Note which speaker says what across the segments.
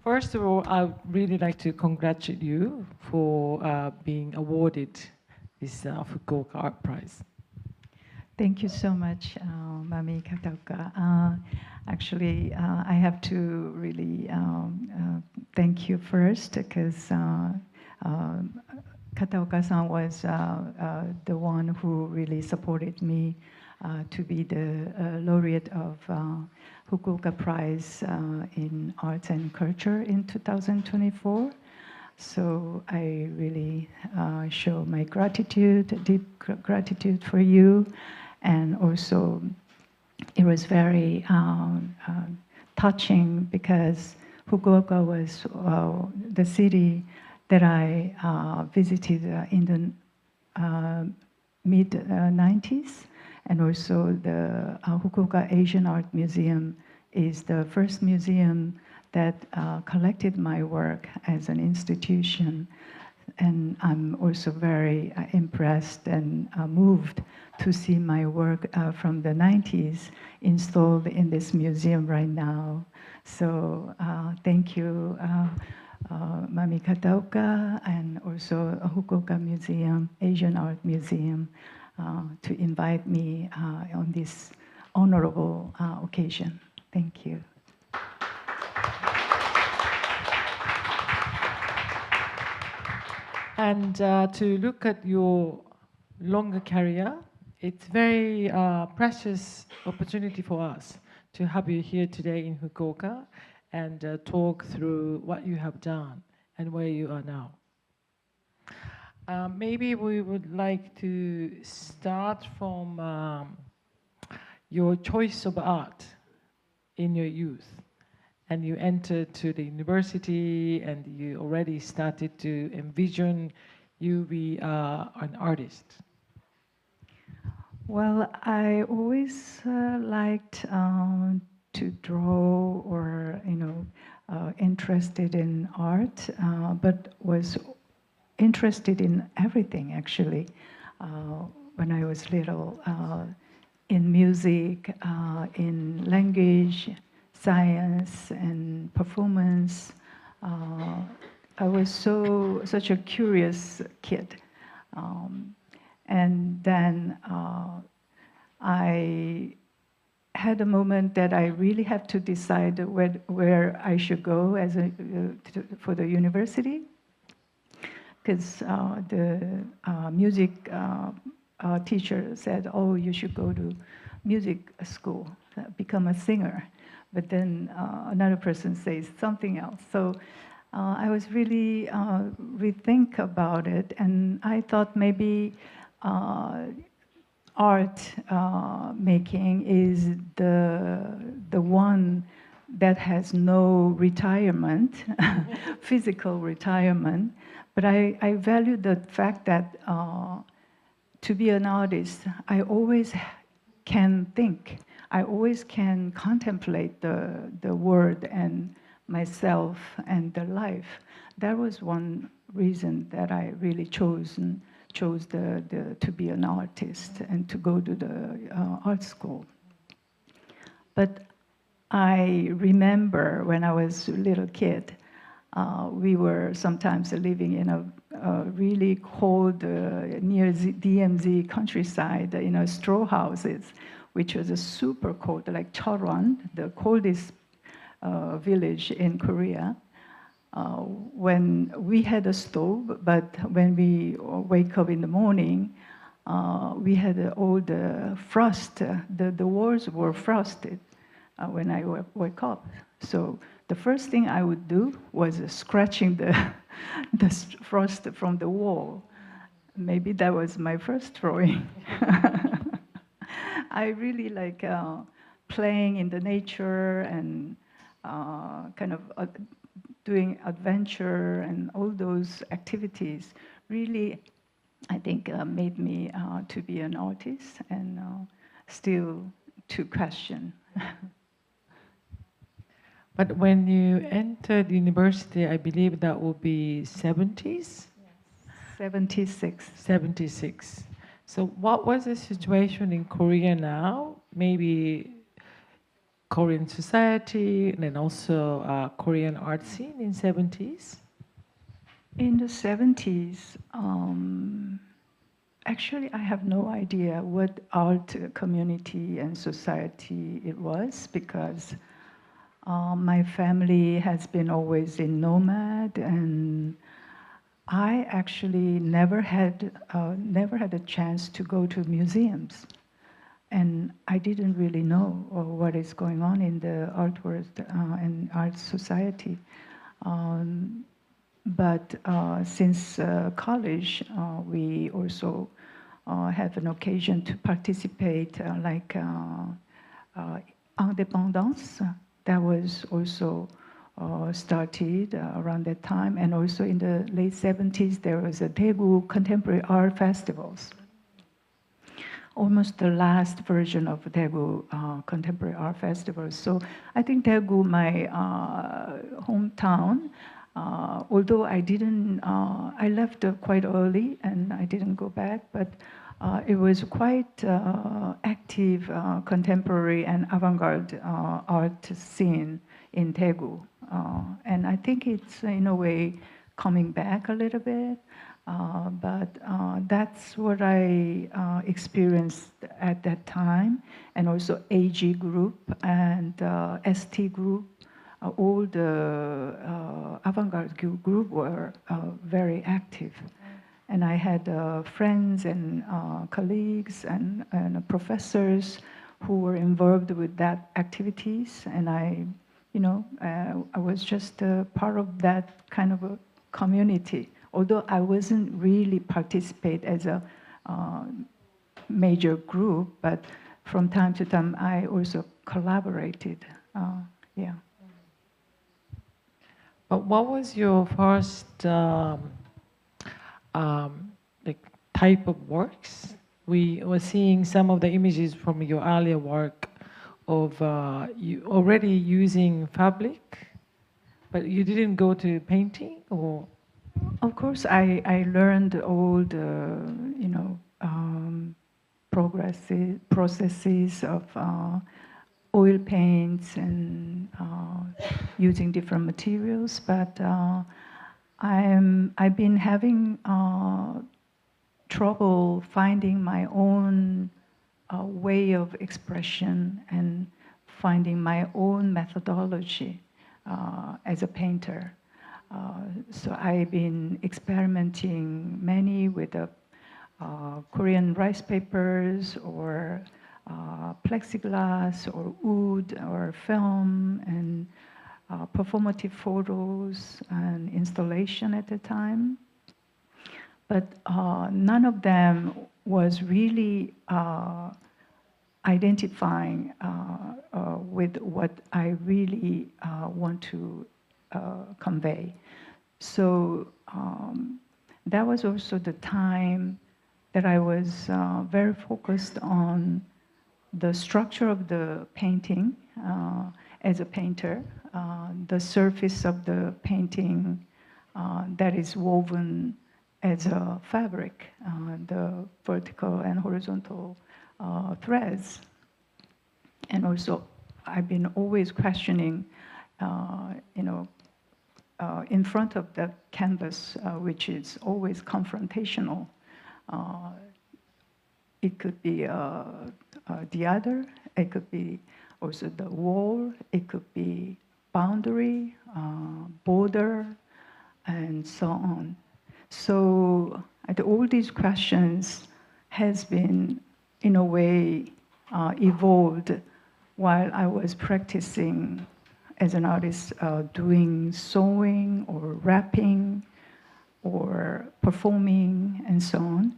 Speaker 1: First of all, I would really like to congratulate you for being awarded this Fukuoka Art Prize.
Speaker 2: Thank you so much, Mami Kataoka. Actually, I have to really thank you first because Kataoka-san was the one who really supported me to be the laureate of Fukuoka Prize in Arts and Culture in 2024. So I really show my gratitude, deep gratitude for you. And also, it was very touching because Fukuoka was the city that I visited in the mid-90s. And also the Fukuoka Asian Art Museum is the first museum that collected my work as an institution. And I'm also very impressed and moved to see my work from the 90s installed in this museum right now. So thank you, Mami Kataoka, and also Fukuoka Museum, Asian Art Museum, to invite me on this honorable occasion. Thank you.
Speaker 1: And to look at your longer career, it's very precious opportunity for us to have you here today in Fukuoka and talk through what you have done and where you are now. Maybe we would like to start from your choice of art in your youth. And you entered to the university and you already started to envision you be an artist.
Speaker 2: Well, I always liked to draw or, interested in art, but was interested in everything actually. When I was little, in music, in language, science and performance. I was such a curious kid. And then I had a moment that I really have to decide where I should go as for the university. Because the music teacher said, oh, you should go to music school, become a singer. But then another person says something else. So I was really rethink about it, and I thought maybe art making is the one that has no retirement, physical retirement. But I value the fact that to be an artist, I always can think. I always can contemplate the world and myself and the life. That was one reason that I really chose to be an artist and to go to the art school. But I remember when I was a little kid, we were sometimes living in a really cold, near DMZ countryside, straw houses, which was a super cold, like Cheolwon, the coldest village in Korea. When we had a stove, but when we wake up in the morning, we had all the frost. The walls were frosted when I wake up. So the first thing I would do was scratching the frost from the wall. Maybe that was my first drawing. I really like playing in the nature and kind of doing adventure and all those activities. Really, I think made me to be an artist and still to question.
Speaker 1: But when you entered university, I believe that would be 70s?
Speaker 2: 76.
Speaker 1: 76. So what was the situation in Korea now? Maybe Korean society and then also Korean art scene in 70s?
Speaker 2: In the 70s, actually, I have no idea what art community and society it was because my family has been always in nomad, and I actually never had a chance to go to museums, and I didn't really know what is going on in the art world and art society. But since college, we also have an occasion to participate, like Independence. That was also started around that time, and also in the late 70s, there was a Daegu Contemporary Art Festivals. Almost the last version of Daegu Contemporary Art Festival. So I think Daegu, my hometown, although I didn't, I left quite early and I didn't go back, but it was quite active contemporary and avant-garde art scene in Daegu. And I think it's in a way coming back a little bit, but that's what I experienced at that time. And also AG group and ST group, all the avant-garde group were very active. And I had friends and colleagues and professors who were involved with that activities. And I was just a part of that kind of a community. Although I wasn't really participate as a major group, but from time to time I also collaborated. Yeah.
Speaker 1: But what was your first like type of works? We were seeing some of the images from your earlier work of you already using fabric, but you didn't go to painting, or?
Speaker 2: Of course, I learned all the processes of oil paints and using different materials, but I've been having trouble finding my own way of expression and finding my own methodology as a painter. So I've been experimenting many with the Korean rice papers or plexiglass or wood or film and performative photos and installation at the time. But none of them was really identifying with what I really want to convey. So that was also the time that I was very focused on the structure of the painting as a painter, the surface of the painting that is woven as a fabric, the vertical and horizontal threads. And also, I've been always questioning, in front of the canvas, which is always confrontational. It could be the other, it could be also the wall, it could be boundary, border, and so on. So all these questions has been, in a way, evolved while I was practicing as an artist, doing sewing or wrapping or performing and so on,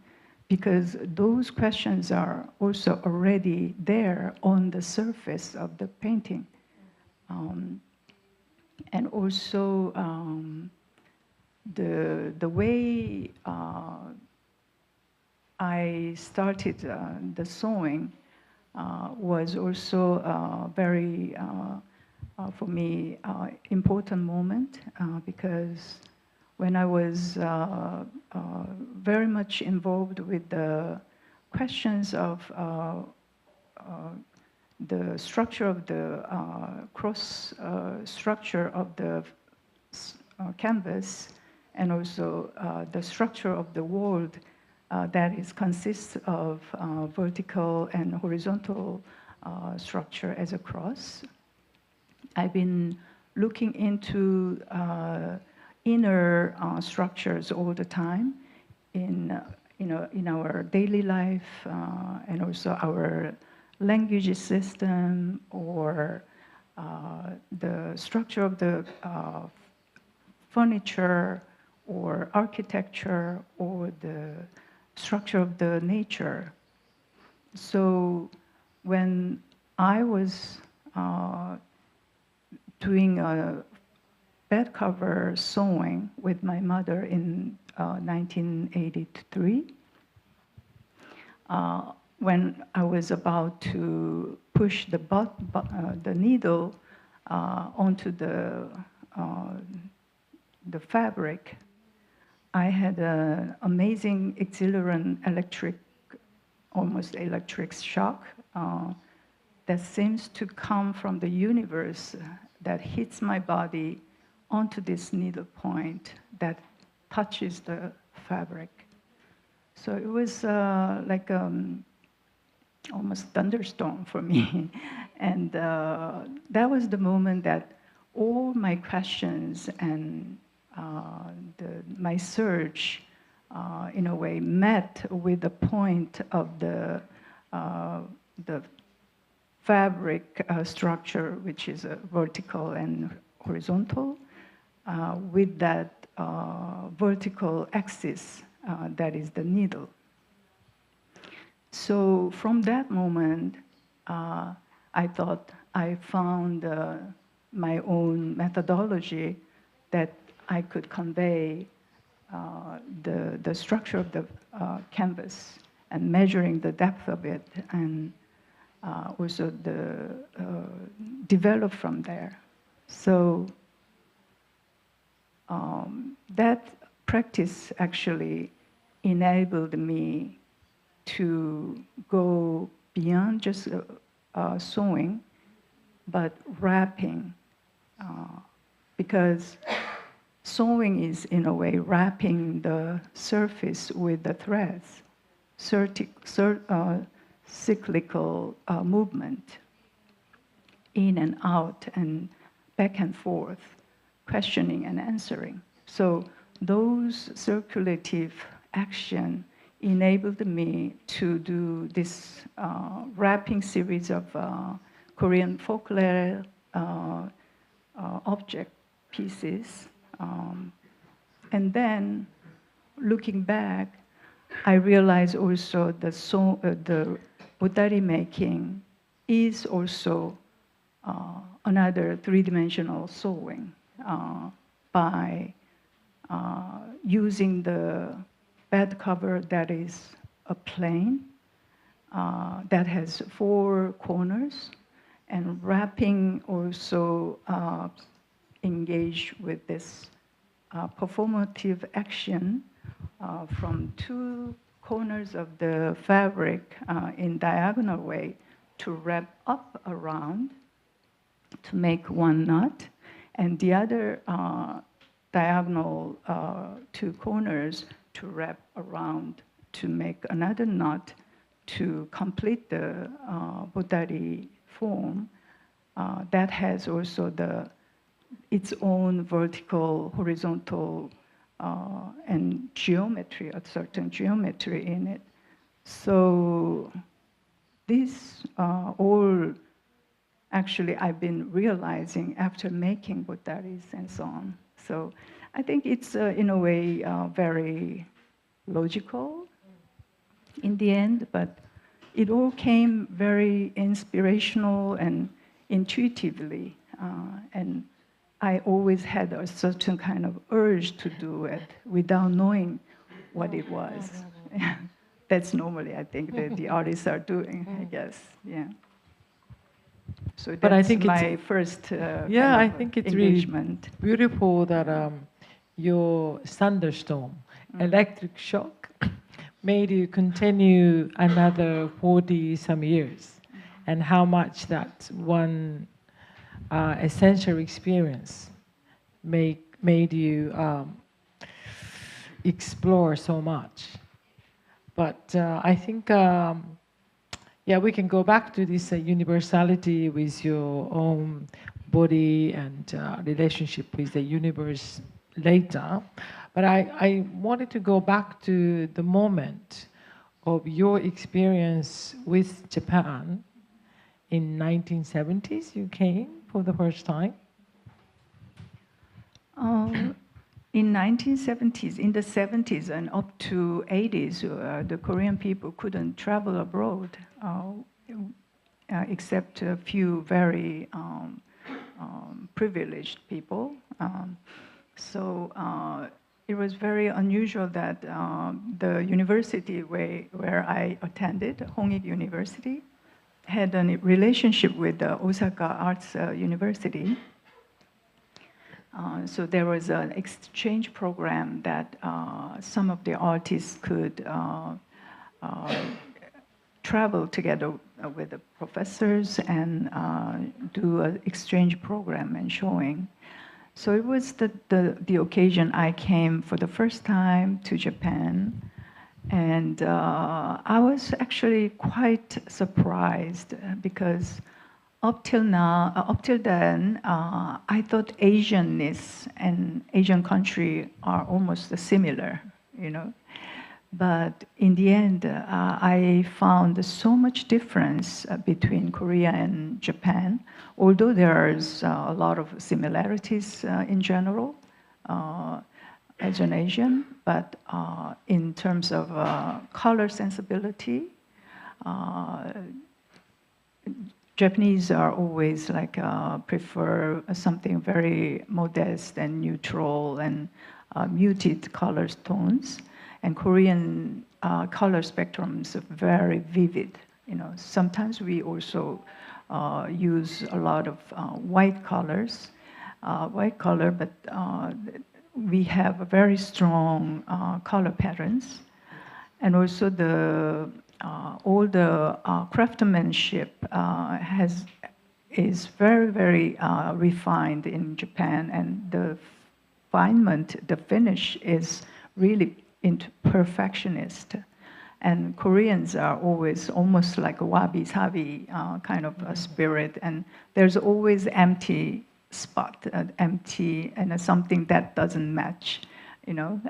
Speaker 2: because those questions are also already there on the surface of the painting. And also the way I started the sewing was also very, for me, important moment because when I was very much involved with the questions of the structure of the cross structure of the canvas, and also the structure of the world that is consists of vertical and horizontal structure as a cross. I've been looking into inner structures all the time in our daily life and also our language system, or the structure of the furniture or architecture, or the structure of the nature. So when I was doing a bed cover sewing with my mother in 1983, when I was about to push the needle onto the fabric, I had an amazing, exhilarant almost electric shock that seems to come from the universe that hits my body onto this needle point that touches the fabric. So it was like almost thunderstorm for me. And that was the moment that all my questions and my search, in a way, met with the point of the fabric structure, which is vertical and horizontal, with that vertical axis that is the needle. So from that moment, I thought I found my own methodology that I could convey the structure of the canvas and measuring the depth of it, and also develop from there. So that practice actually enabled me to go beyond just sewing, but wrapping, because sewing is, in a way, wrapping the surface with the threads, cyclical movement, in and out and back and forth, questioning and answering. So those circulative action enabled me to do this wrapping series of Korean folklore object pieces. And then, looking back, I realized also the Butari making is also another three-dimensional sewing by using the bed cover that is a plane that has four corners, and wrapping also engaged with this performative action from two corners of the fabric in diagonal way to wrap up around to make one knot, and the other diagonal two corners to wrap around to make another knot to complete the Butari form that has also its own vertical, horizontal, and geometry, a certain geometry in it. So this all actually I've been realizing after making Butaris and so on. So I think it's in a way very logical in the end, but it all came very inspirational and intuitively, and I always had a certain kind of urge to do it without knowing what it was. That's normally, I think, the artists are doing, I guess, yeah. So that's
Speaker 1: but I think
Speaker 2: my first
Speaker 1: I think it's
Speaker 2: engagement.
Speaker 1: Really beautiful that your thunderstorm, electric shock, made you continue another 40 some years. and how much that one essential experience made you explore so much. But I think, yeah, we can go back to this universality with your own body and relationship with the universe later. But I wanted to go back to the moment of your experience with Japan in 1970s. You came for the first time.
Speaker 2: In 1970s, in the 70s and up to 80s, the Korean people couldn't travel abroad, except a few very privileged people. So it was very unusual that the university where I attended, Hongik University, had a relationship with the Osaka Arts University. So there was an exchange program that some of the artists could travel together with the professors and do an exchange program and showing. So it was the occasion I came for the first time to Japan. And I was actually quite surprised because up till then, I thought Asianness and Asian country are almost similar, you know. But in the end, I found so much difference between Korea and Japan, although there's a lot of similarities in general as an Asian, but in terms of color sensibility, Japanese are always like prefer something very modest and neutral and muted color tones, and Korean color spectrums are very vivid. You know, sometimes we also use a lot of white color, but we have a very strong color patterns, and also all the craftsmanship is very, very refined in Japan, and the finish is really into perfectionist. And Koreans are always almost like a wabi-sabi kind of a spirit, and there's always empty spot, empty, and something that doesn't match. You know,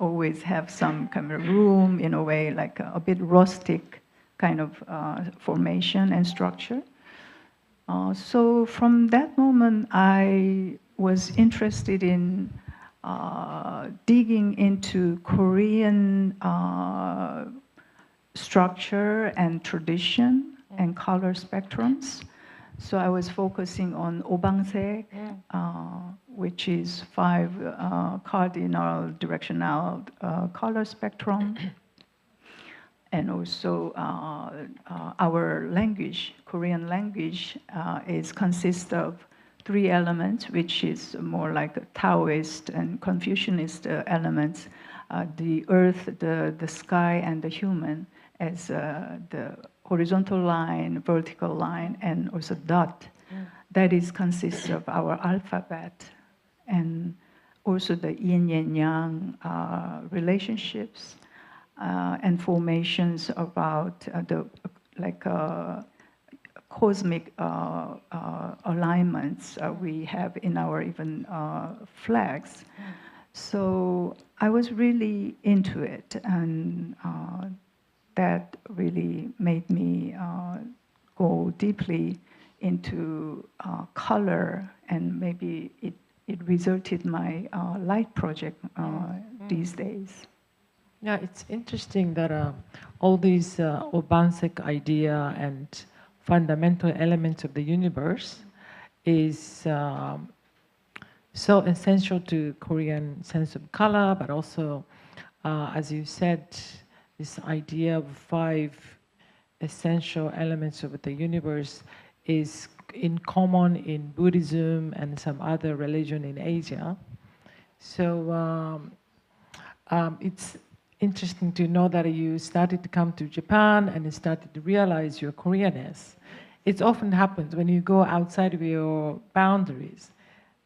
Speaker 2: always have some kind of room in a way, like a bit rustic kind of formation and structure. So from that moment, I was interested in digging into Korean structure and tradition and color spectrums. So I was focusing on 오방색, which is 5 cardinal directional color spectrum. And also our language, Korean language, consists of 3 elements, which is more like Taoist and Confucianist elements. The earth, the sky, and the human as the horizontal line, vertical line, and also dot. That consists of our alphabet, and also the yin and yang relationships and formations about the cosmic alignments we have in our even flags. So I was really into it, and that really made me go deeply into color, and maybe it resulted my light project these days.
Speaker 1: Yeah, it's interesting that all these Obansek idea and fundamental elements of the universe is so essential to Korean sense of color, but also, as you said, this idea of 5 essential elements of the universe is in common in Buddhism and some other religion in Asia. So it's interesting to know that you started to come to Japan and you started to realize your Koreanness. it often happens when you go outside of your boundaries,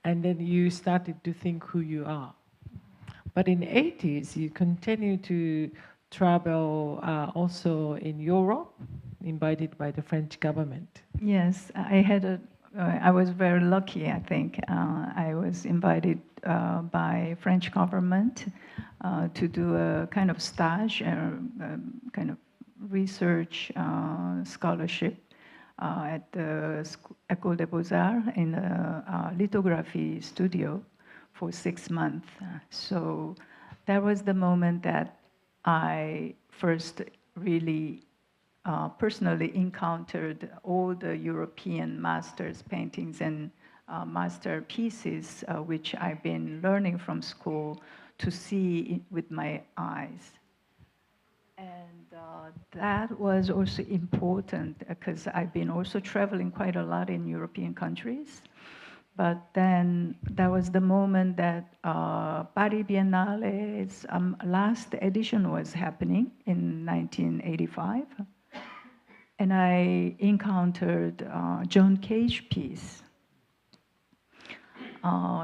Speaker 1: and then you started to think who you are. But in the 80s, you continue to travel also in Europe, invited by the French government.
Speaker 2: Yes, I was very lucky, I think. I was invited by French government to do a kind of stage, kind of research scholarship at the École des Beaux-Arts in a lithography studio for 6 months. So that was the moment that I first really personally encountered all the European masters' paintings and masterpieces, which I've been learning from school to see with my eyes. And that was also important because I've been also traveling quite a lot in European countries. But then that was the moment that Paris Biennale's last edition was happening in 1985. And I encountered John Cage piece.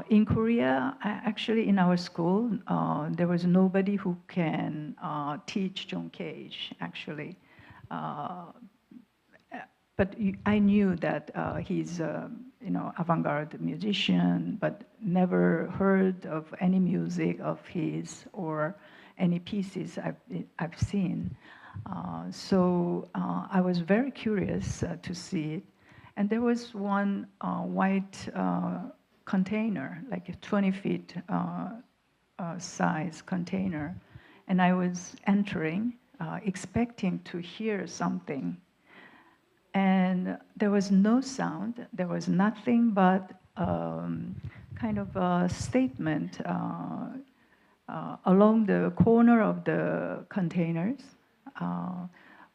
Speaker 2: In Korea, actually in our school, there was nobody who can teach John Cage, actually. But I knew that he's avant-garde musician, but never heard of any music of his or any pieces I've seen. So I was very curious to see it. And there was one white container, like a 20 feet size container. And I was entering, expecting to hear something. And there was no sound. There was nothing but kind of a statement along the corner of the containers,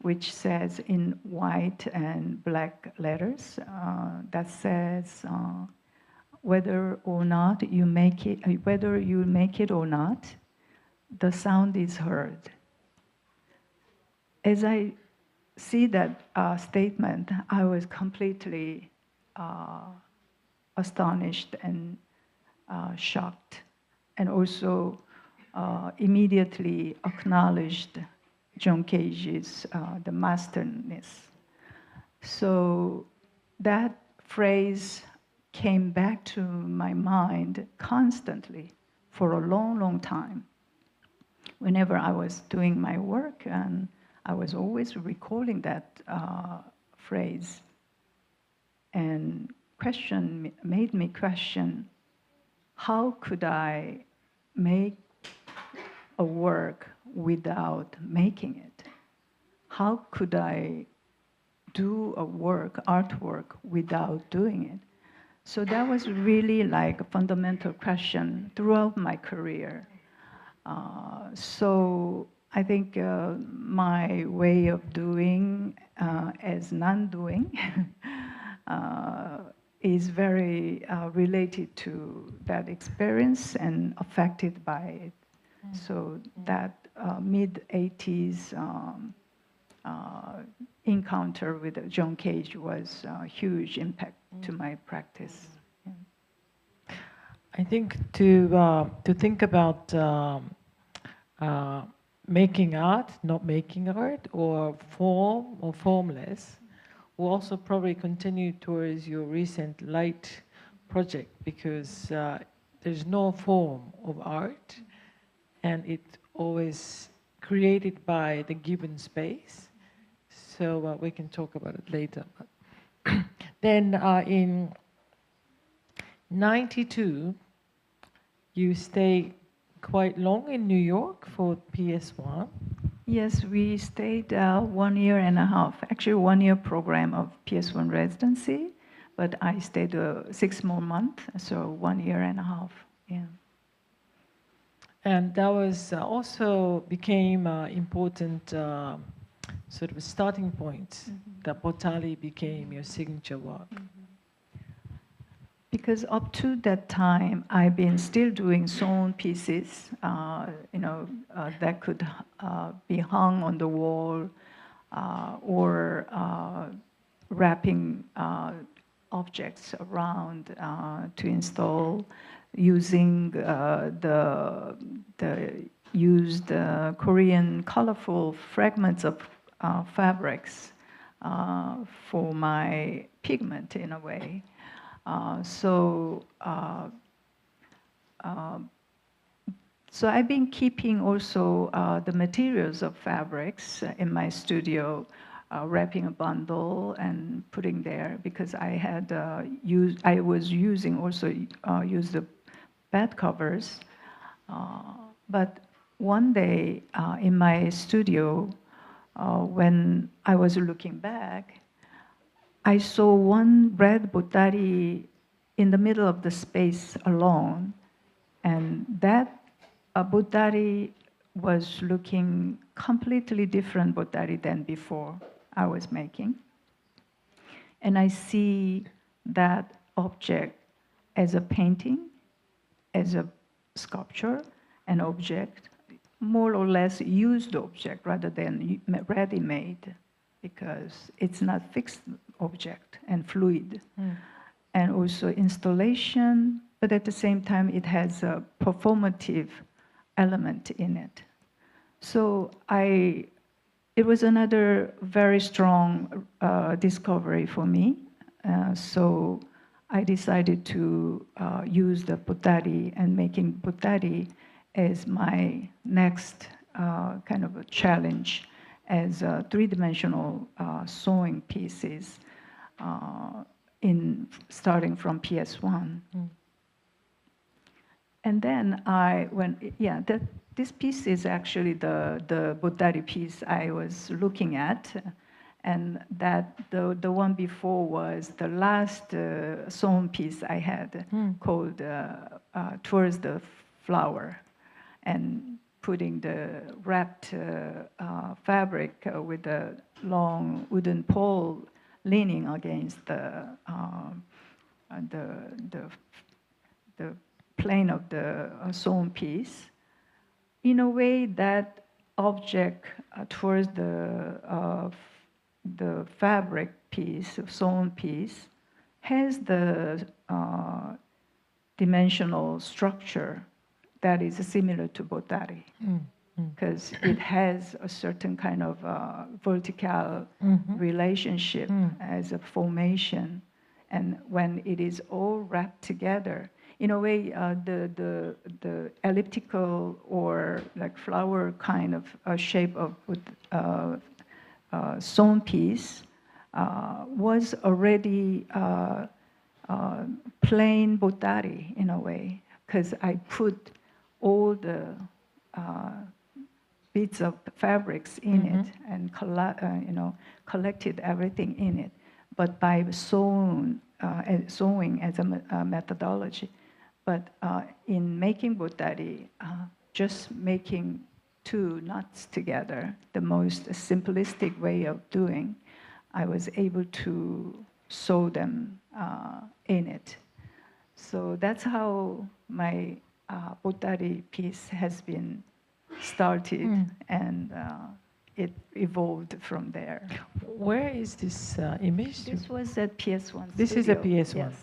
Speaker 2: which says in white and black letters, that says, whether you make it or not, the sound is heard. As I see that statement, I was completely astonished and shocked, and also immediately acknowledged John Cage's the masterness. So that phrase came back to my mind constantly for a long, long time. Whenever I was doing my work, and I was always recalling that phrase, and made me question, how could I make a work without making it? How could I do a artwork without doing it? So that was really like a fundamental question throughout my career. So I think my way of doing as non-doing is very related to that experience and affected by it. So that mid-80s encounter with John Cage was a huge impact to my practice. Yeah.
Speaker 1: I think to think about making art, not making art, or form or formless, will also probably continue towards your recent light project, because there's no form of art, and it's always created by the given space. So we can talk about it later. Then in 92, you stayed quite long in New York for PS1.
Speaker 2: Yes, we stayed 1 year and a half. Actually, 1 year program of PS1 residency, but I stayed 6 more months, so 1 year and a half. Yeah.
Speaker 1: And that was also became important sort of a starting point that Botali became your signature work.
Speaker 2: Because up to that time, I've been still doing sewn pieces, that could be hung on the wall, or wrapping objects around to install using the used Korean colorful fragments of fabrics for my pigment in a way. So I've been keeping also the materials of fabrics in my studio, wrapping a bundle and putting there because I had I was using also use the bed covers. But one day in my studio, when I was looking back, I saw one red botari in the middle of the space alone, and that botari was looking completely different botari than before I was making. And I see that object as a painting, as a sculpture, an object, more or less used object rather than ready-made, because it's not fixed object and fluid. And also installation, but at the same time it has a performative element in it. So it was another very strong discovery for me. So I decided to use the botari and making botari as my next kind of a challenge as three-dimensional sewing pieces starting from PS1. And then this piece is actually the botari piece I was looking at, and that the one before was the last sewn piece I had called Towards the Flower, and putting the wrapped fabric with a long wooden pole leaning against the plane of the sewn piece. In a way, that object towards the fabric piece, sewn piece, has the dimensional structure that is similar to botari, because it has a certain kind of vertical relationship as a formation, and when it is all wrapped together, in a way, the elliptical or like flower kind of shape of sewn piece was already plain botari in a way, because I put all the bits of fabrics in it and collected everything in it, but by sewing as a methodology. But in making botari, just making two knots together, the most simplistic way of doing, I was able to sew them in it. So that's how my botari piece has been started, and it evolved from there.
Speaker 1: Where is this image?
Speaker 2: This was at PS1
Speaker 1: This
Speaker 2: studio.
Speaker 1: is a PS1.
Speaker 2: Yes.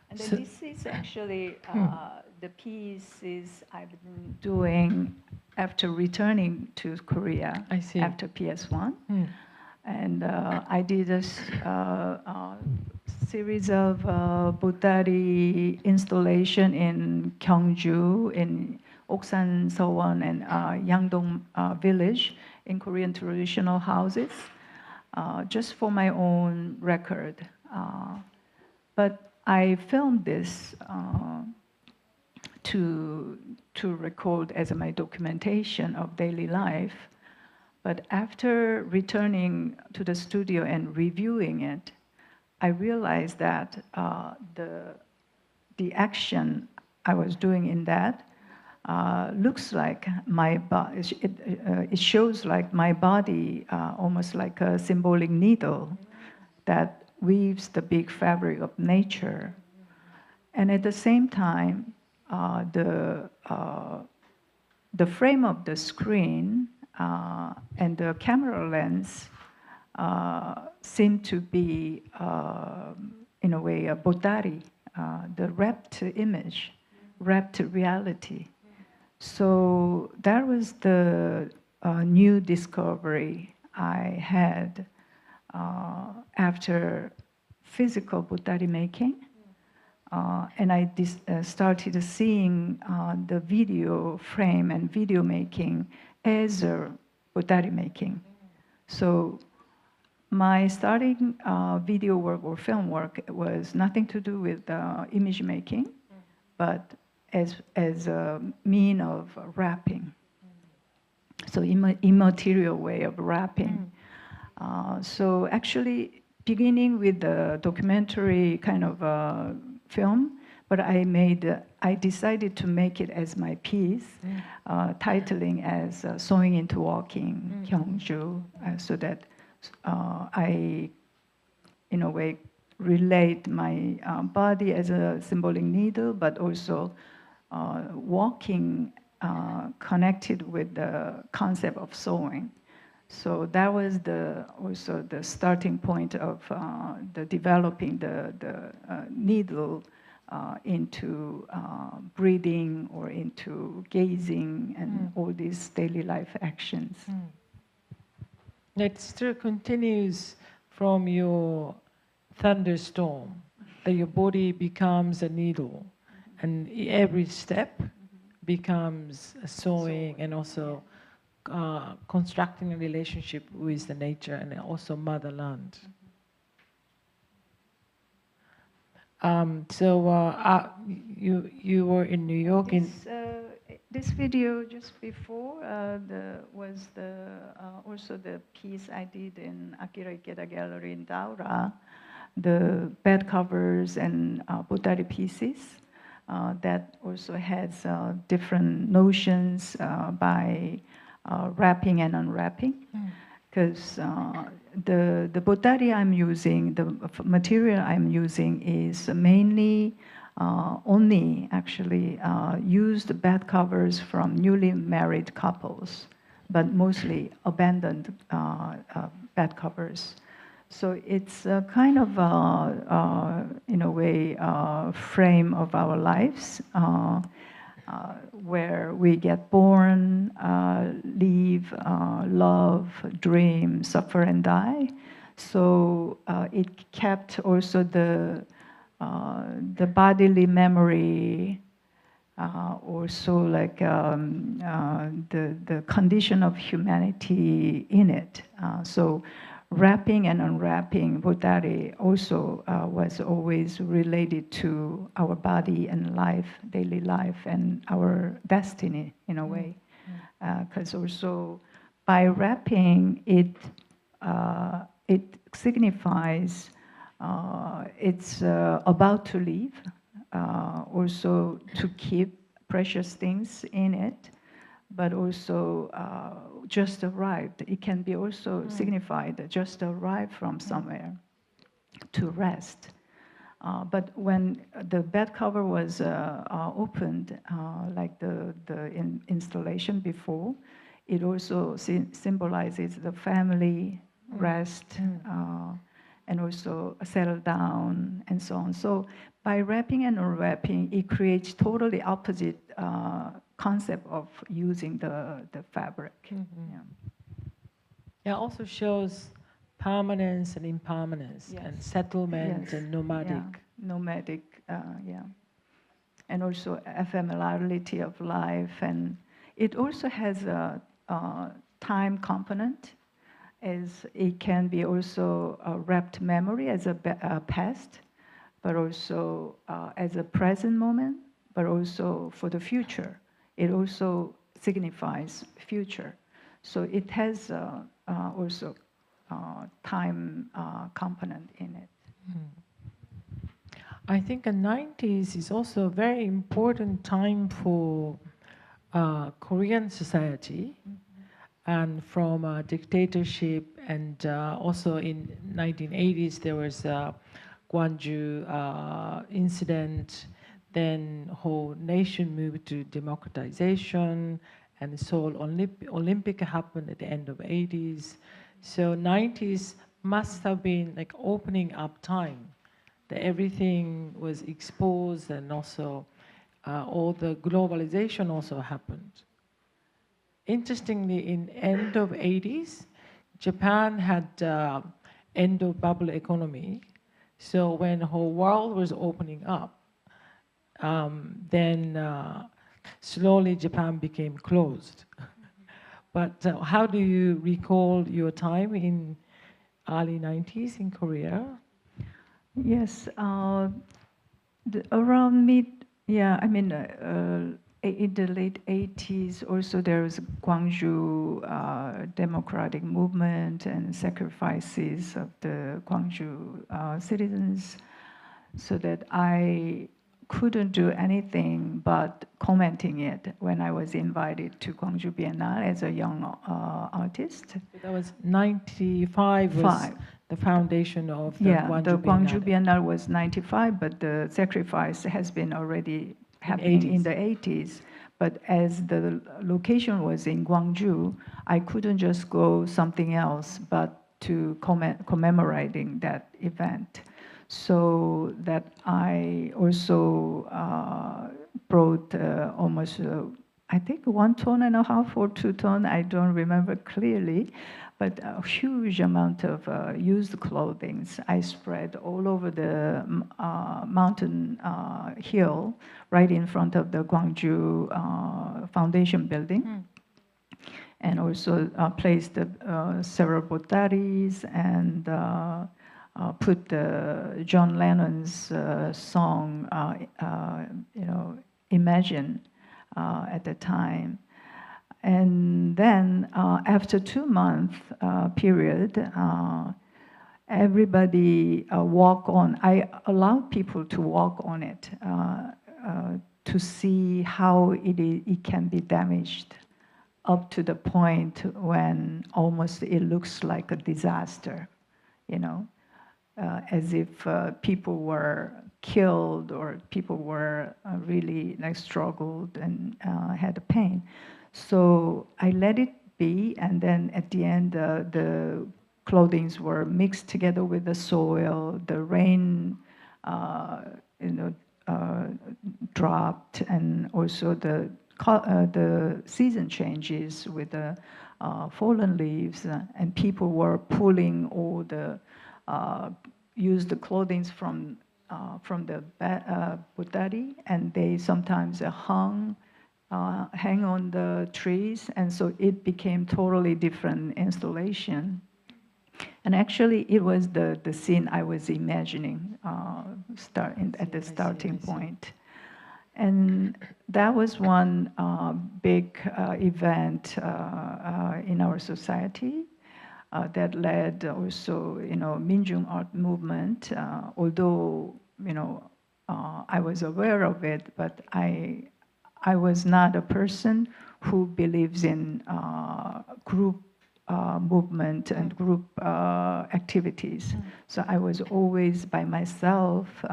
Speaker 2: And then this is actually the pieces I've been doing after returning to Korea.
Speaker 1: I see.
Speaker 2: After PS1. And I did a series of botari installation in Gyeongju, in Oksan, Sewon, and Yangdong village in Korean traditional houses, just for my own record. But I filmed this to record as my documentation of daily life. But after returning to the studio and reviewing it, I realized that the action I was doing in that looks like my body. It shows like my body, almost like a symbolic needle that weaves the big fabric of nature. And at the same time, the frame of the screen and the camera lens seem to be, in a way, a bodhari, the wrapped image, wrapped reality. So that was the new discovery I had after physical bodhari making. And I started seeing the video frame and video making as a bodhari making. So my starting video work or film work was nothing to do with image making, but as a mean of wrapping. So immaterial way of wrapping. So actually beginning with the documentary kind of film, but I decided to make it as my piece, titling as Sewing into Walking, Kyungju, so that I, in a way, relate my body as a symbolic needle, but also walking connected with the concept of sewing. So that was also the starting point of the developing the needle into breathing or into gazing and all these daily life actions.
Speaker 1: It still continues from your thunderstorm, that your body becomes a needle, and every step becomes a sewing and also constructing a relationship with the nature and also motherland. You were in New York.
Speaker 2: This video just before was also the piece I did in Akira Ikeda Gallery in Daura, the bed covers and bodhari pieces that also has different notions by wrapping and unwrapping. Because the bodhari I'm using, the material I'm using is mainly only actually used bed covers from newly married couples, but mostly abandoned bed covers. So it's a kind of, in a way, frame of our lives where we get born, live, love, dream, suffer, and die. So it kept also the bodily memory, also like the condition of humanity in it. So wrapping and unwrapping bodhari also was always related to our body and life, daily life, and our destiny in a way. Because also by wrapping it signifies it's about to leave, also to keep precious things in it, but also just arrived. It can be also signified just arrived from somewhere to rest. But when the bed cover was opened, like the installation before, it also symbolizes the family, rest, and also settle down, and so on. So by wrapping and unwrapping, it creates totally opposite concept of using the fabric.
Speaker 1: It also shows permanence and impermanence, and settlement and nomadic.
Speaker 2: Yeah. Nomadic, yeah. And also ephemerality of life. And it also has a time component, as it can be also a wrapped memory as a past, but also as a present moment, but also for the future. It also signifies future. So it has also time component in it.
Speaker 1: I think the 90s is also a very important time for Korean society, and from dictatorship and also in 1980s there was a Gwangju incident. Then whole nation moved to democratization, and the Seoul Olympic happened at the end of 80s. So 90s must have been like opening up time, that everything was exposed, and also all the globalization also happened. Interestingly, in end of 80s, Japan had end of bubble economy. So when the whole world was opening up, then slowly Japan became closed. But how do you recall your time in early 90s in Korea?
Speaker 2: Yes, around in the late 80s, also there was a Gwangju democratic movement and sacrifices of the Gwangju citizens, so that I couldn't do anything but commenting it when I was invited to Gwangju Biennale as a young artist.
Speaker 1: That was 95 was the foundation of the Gwangju
Speaker 2: the Gwangju
Speaker 1: Biennale.
Speaker 2: Biennale was 95, but the sacrifice has been already happening in the 80s. But as the location was in Gwangju, I couldn't just go something else but to commemorating that event. So that I also brought almost, I think 1.5 tons or 2 tons, I don't remember clearly, but a huge amount of used clothing I spread all over the mountain hill right in front of the Gwangju Foundation building. And also placed several botaris and put John Lennon's song, Imagine, at the time. And then after 2-month period, everybody walk on. I allowed people to walk on it to see how it can be damaged, up to the point when almost it looks like a disaster, as if people were killed or people were really struggled and had pain. So I let it be, and then at the end, the clothing were mixed together with the soil. The rain, dropped, and also the season changes with the fallen leaves, and people were pulling all the used clothing from the butari, and they sometimes hang on the trees, and so it became totally different installation. And actually, it was the scene I was imagining at the starting point. And that was one big event in our society that led also, Minjung art movement. Although, I was aware of it, but I was not a person who believes in group movement and group activities. So I was always by myself,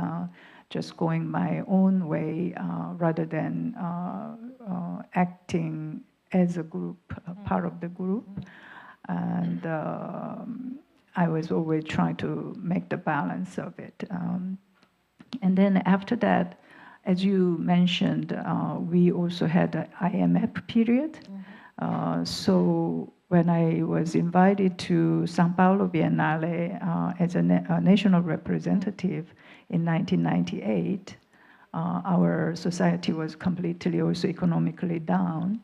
Speaker 2: just going my own way, rather than acting as a group, part of the group. And I was always trying to make the balance of it. And then after that, as you mentioned, we also had an IMF period. So when I was invited to Sao Paulo Biennale as a national representative in 1998, our society was completely also economically down.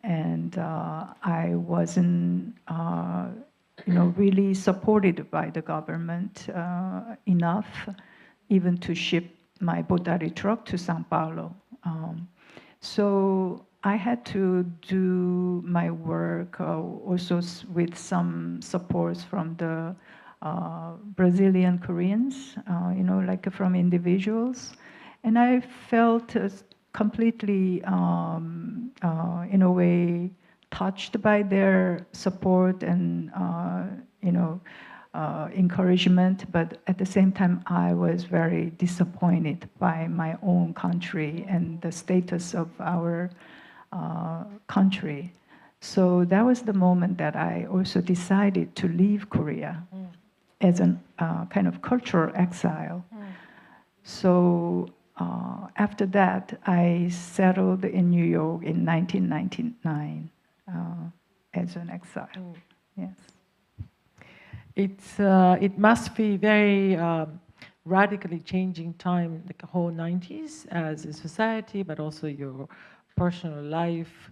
Speaker 2: And I wasn't, really supported by the government enough, even to ship my botari truck to Sao Paulo. So I had to do my work also with some supports from the Brazilian Koreans, like from individuals. And I felt completely, in a way, touched by their support and encouragement, but at the same time, I was very disappointed by my own country and the status of our country. So that was the moment that I also decided to leave Korea as a kind of cultural exile. So after that, I settled in New York in 1999 as an exile. Yes.
Speaker 1: It must be very radically changing time, like the whole 90s as a society, but also your personal life,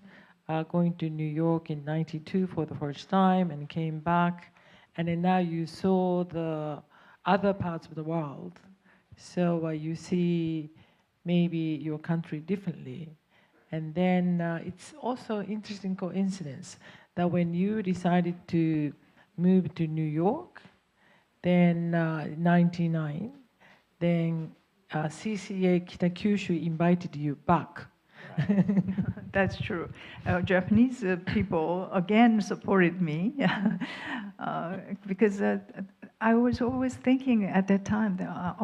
Speaker 1: going to New York in 92 for the first time and came back. And then now you saw the other parts of the world. So you see maybe your country differently. And then it's also interesting coincidence that when you decided to move to New York, then 99, then CCA Kitakyushu invited you back.
Speaker 2: That's true. Japanese people again supported me because I was always thinking at that time that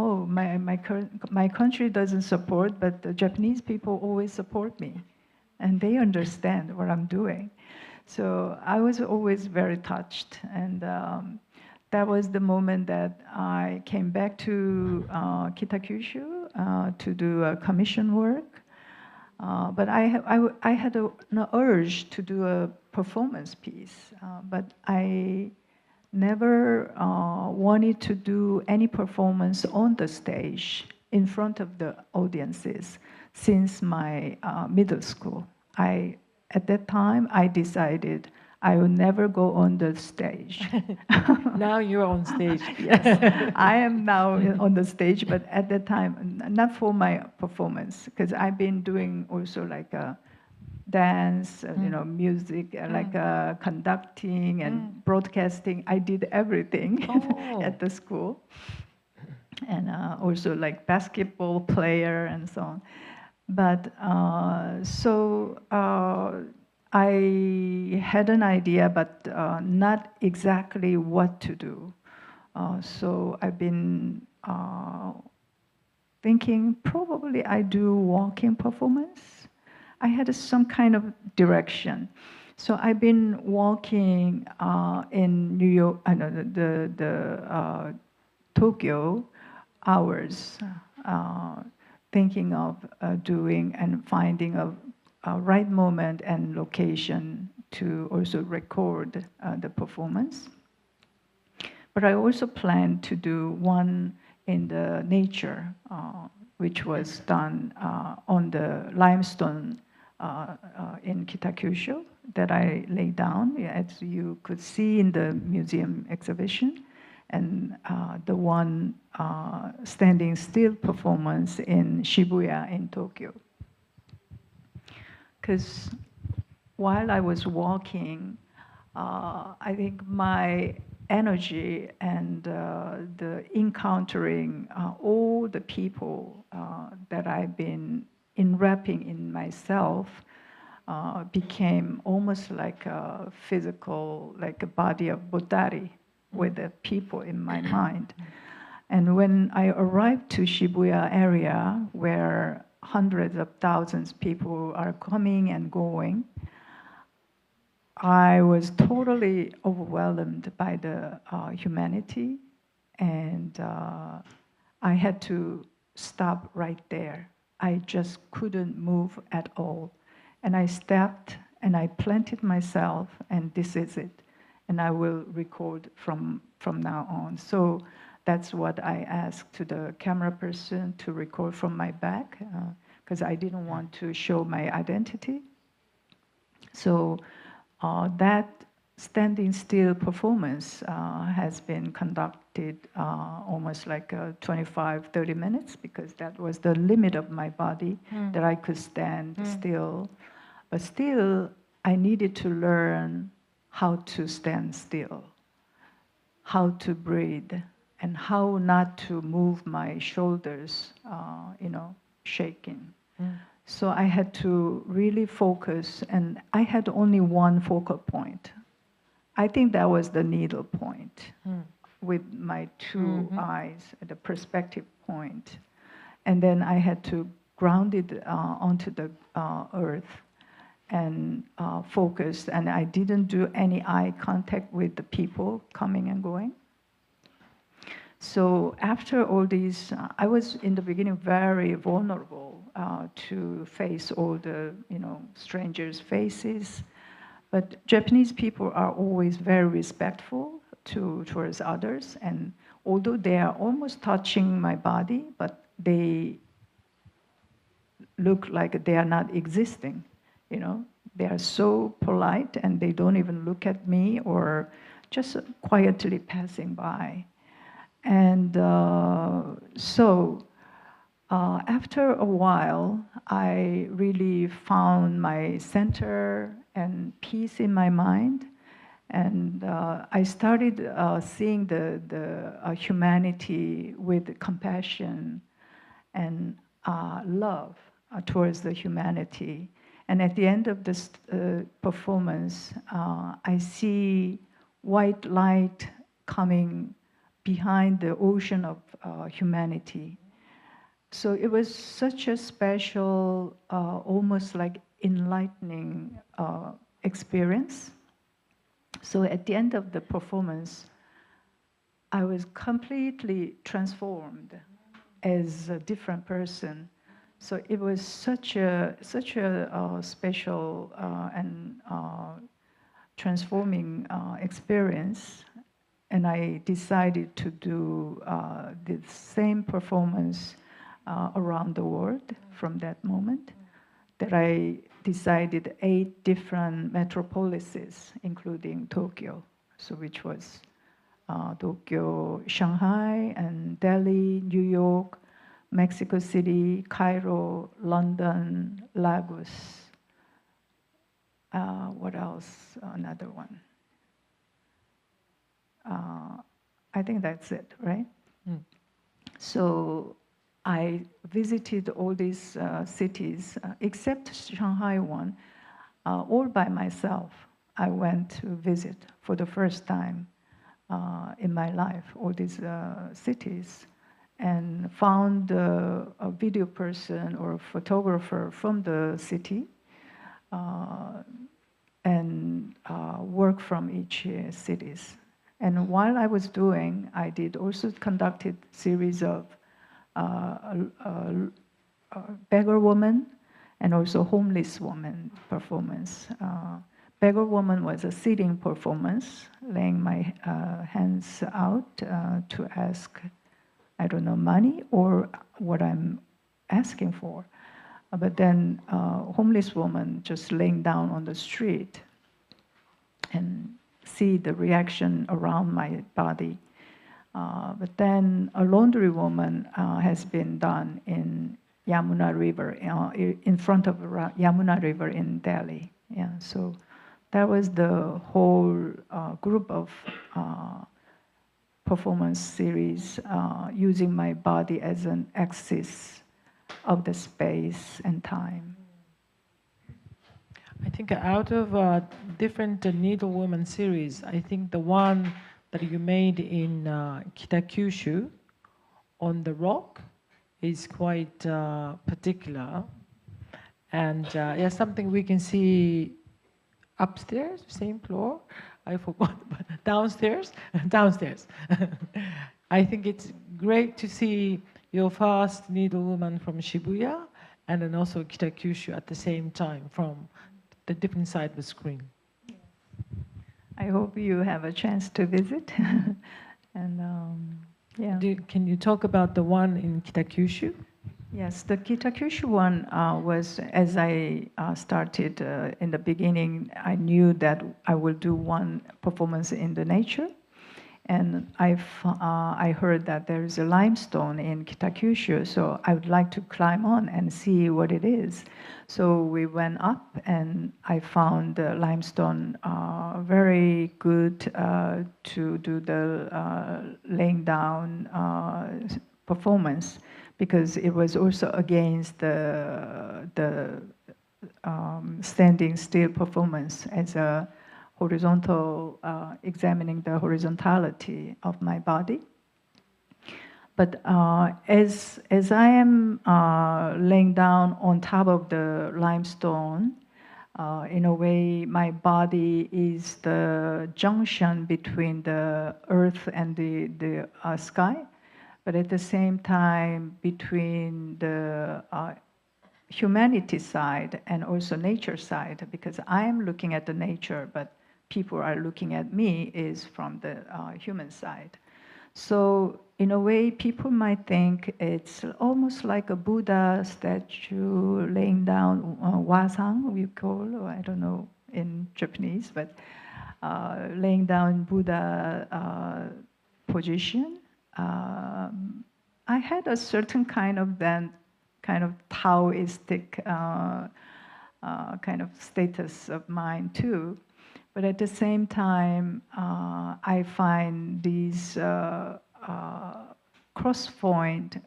Speaker 2: my country doesn't support, but the Japanese people always support me, and they understand what I'm doing. So I was always very touched, and that was the moment that I came back to Kitakyushu to do commission work. But I had an urge to do a performance piece, but I never wanted to do any performance on the stage in front of the audiences since my middle school. At that time, I decided I will never go on the stage.
Speaker 1: Now you're on stage.
Speaker 2: Yes, I am now on the stage, but at that time, not for my performance, because I've been doing also like a dance, music, like conducting and broadcasting. I did everything at the school, and also like basketball player and so on. But I had an idea, but not exactly what to do. So I've been thinking probably I do walking performance. I had some kind of direction. So I've been walking in New York, the Tokyo hours, thinking of doing and finding a right moment and location to also record the performance. But I also planned to do one in the nature, which was done on the limestone in Kitakyushu that I laid down, as you could see in the museum exhibition, and the one standing still performance in Shibuya in Tokyo. Because while I was walking, I think my energy and the encountering all the people that I've been enwrapping in myself became almost like a physical, like a body of Bodhari with the people in my mind. And when I arrived to Shibuya area, where hundreds of thousands of people are coming and going, I was totally overwhelmed by the humanity, and I had to stop right there. I just couldn't move at all. And I stepped and I planted myself, and this is it. And I will record from now on. So that's what I asked to the camera person to record from my back, because I didn't want to show my identity. So that standing still performance has been conducted almost like 25, 30 minutes, because that was the limit of my body, that I could stand still. But still, I needed to learn how to stand still, how to breathe, and how not to move my shoulders, shaking. So I had to really focus, and I had only one focal point. I think that was the needle point
Speaker 1: Mm.
Speaker 2: with my two eyes, the perspective point. And then I had to ground it onto the earth and focus. And I didn't do any eye contact with the people coming and going. So after all these, I was in the beginning very vulnerable to face all the strangers' faces. But Japanese people are always very respectful towards others, and although they are almost touching my body, but they look like they are not existing. They are so polite, and they don't even look at me or just quietly passing by. And so after a while, I really found my center and peace in my mind. And I started seeing the humanity with compassion and love towards the humanity. And at the end of this performance, I see white light coming behind the ocean of humanity. So it was such a special, almost like enlightening experience. So at the end of the performance, I was completely transformed as a different person. So it was such a special and transforming experience. And I decided to do the same performance around the world from that moment. That I decided 8 different metropolises, including Tokyo, so which was Tokyo, Shanghai, and Delhi, New York, Mexico City, Cairo, London, Lagos. What else? Another one. I think that's it, right? Mm. So I visited all these cities, except Shanghai one, all by myself. I went to visit for the first time in my life, all these cities, and found a video person or a photographer from the city and work from each cities. And while I was doing, I did also conducted series of beggar woman and also homeless woman performance. Beggar woman was a sitting performance, laying my hands out to ask, I don't know, money or what I'm asking for. But then homeless woman just laying down on the street and see the reaction around my body. But then a laundry woman has been done in Yamuna River, in front of Yamuna River in Delhi. Yeah, so that was the whole group of performance series using my body as an axis of the space and time.
Speaker 1: I think out of different Needle Woman series, I think the one that you made in Kitakyushu on the rock is quite particular. And yeah, something we can see upstairs, same floor. I forgot, but downstairs, downstairs. I think it's great to see your first Needle Woman from Shibuya and then also Kitakyushu at the same time from the different side of the screen.
Speaker 2: I hope you have a chance to visit. And yeah.
Speaker 1: Can you talk about the one in Kitakyushu?
Speaker 2: Yes, the Kitakyushu one was, as I started in the beginning, I knew that I will do one performance in the nature. And I heard that there is a limestone in Kitakyushu, so I would like to climb on and see what it is. So we went up, and I found the limestone very good to do the laying down performance, because it was also against the standing still performance as a examining the horizontality of my body. But as I am laying down on top of the limestone, in a way, my body is the junction between the earth and the sky, but at the same time between the humanity side and also nature side, because I am looking at the nature, but people are looking at me is from the human side. So in a way, people might think it's almost like a Buddha statue laying down wasang, we call, or I don't know in Japanese, but laying down Buddha position. I had a certain kind of Taoistic kind of status of mind too. But at the same time, I find these cross point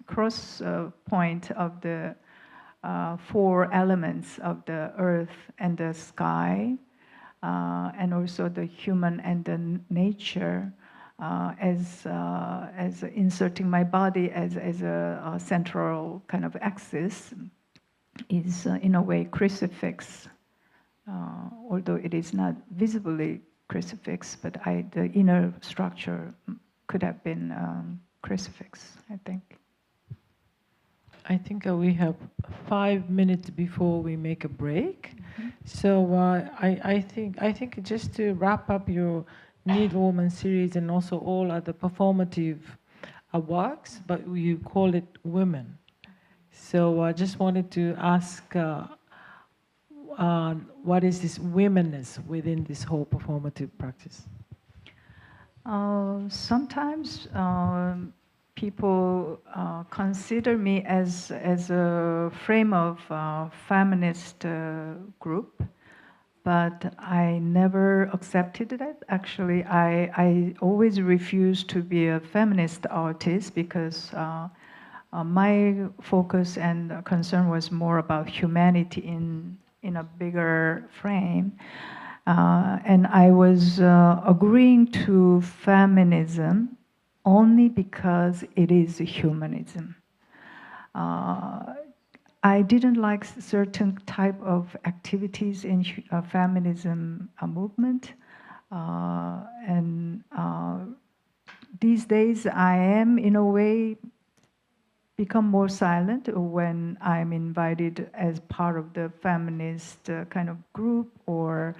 Speaker 2: of the four elements of the earth and the sky, and also the human and the nature, as inserting my body as a central kind of axis, is in a way crucifix. Although it is not visibly crucifix, but the inner structure could have been crucifix, I think.
Speaker 1: I think we have 5 minutes before we make a break. Mm-hmm. So I think just to wrap up your Need Woman series and also all other performative works, but you call it women. So I just wanted to ask, what is this womenness within this whole performative practice?
Speaker 2: Sometimes people consider me as a frame of feminist group, but I never accepted that. Actually, I always refused to be a feminist artist because my focus and concern was more about humanity in a bigger frame. And I was agreeing to feminism only because it is humanism. I didn't like certain type of activities in feminism movement. And these days I am, in a way, become more silent when I'm invited as part of the feminist kind of group or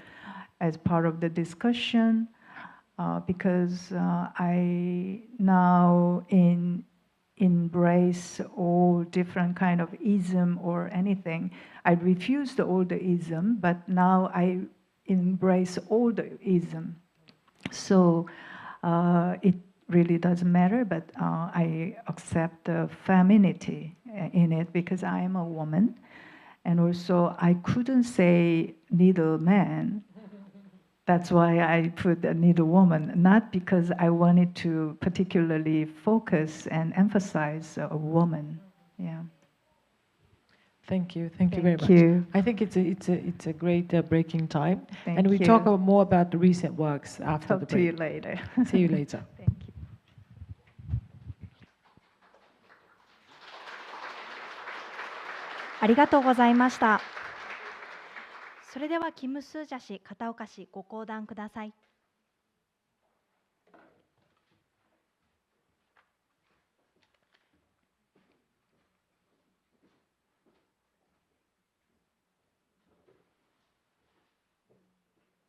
Speaker 2: as part of the discussion, because I now embrace all different kind of ism or anything. I refused all the ism, but now I embrace all the ism. So it really doesn't matter, but I accept the femininity in it because I am a woman. And also I couldn't say needle man. That's why I put a needle woman, not because I wanted to particularly focus and emphasize a woman. Yeah.
Speaker 1: Thank you very much.
Speaker 2: You.
Speaker 1: I think it's a great breaking time,
Speaker 2: Thank
Speaker 1: we
Speaker 2: you.
Speaker 1: talk more about the recent works after the break.
Speaker 2: Talk to you later.
Speaker 1: See you later.
Speaker 2: Thank you.
Speaker 3: ありがとうございました。それではキムスージャ氏、片岡氏、ご講談ください。